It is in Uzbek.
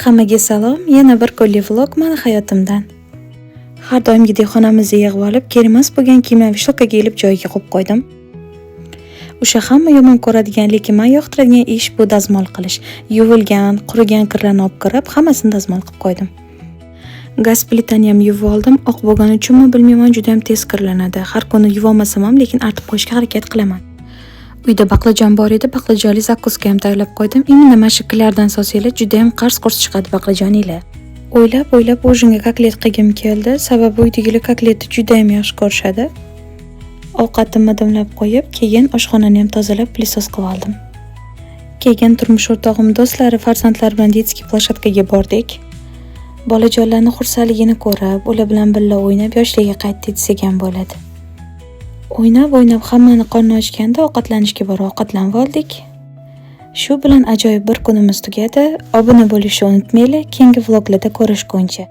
Hammaga salom, yana bir kunli vlog mani hayotimdan. Har doimgidek xonamizni yig'ib olib, kerakmas bo'lgan kiyimlarni shilkaga ilib joyiga qo'yib qo'ydim. O'sha hamma yomon ko'radigan, lekin men yoqtiradigan ish bu dazmol qilish. Yuvilgan, qurigan kirlarni olib kirib, hammasini dazmol qilib qo'ydim. Gaz plitani ham yuvib oldim. Oq bo'lgani uchunmi bilmayman, juda ham tez kirlanadi. Har kuni yuvolmasam ham, lekin artib qo'yishga harakat qilaman. Uyda baqlajon bor edi, baqlajonli zakkuska ham tayyorlab qo'ydim. Endi nima shiklardan sosiylar juda ham qars-qurs chiqadi baqlajoninglar. O'ylab ujinga koklet qilgim keldi, sababi uydagilar kokletni juda ham yaxshi ko'rishadi. Ovqatimni dimlab qo'yib, keyin oshxonani ham tozalab, pilisos qilib oldim. Keyin turmush o'rtog'im do'stlari, farzandlar bilan detskiy plashadkaga bordik. Bolajonlarning xursandligini ko'rib, ular bilan birga o'ynab, yoshligiga qaytdi desak ham bo'ladi. O'ynab hammani qorni ochganda ovqatlanishga borib ovqatlanib oldik. Shu bilan ajoyib bir kunimiz tugadi. Obuna bo'lishni unutmanglar. Keyingi vloglarda ko'rishguncha.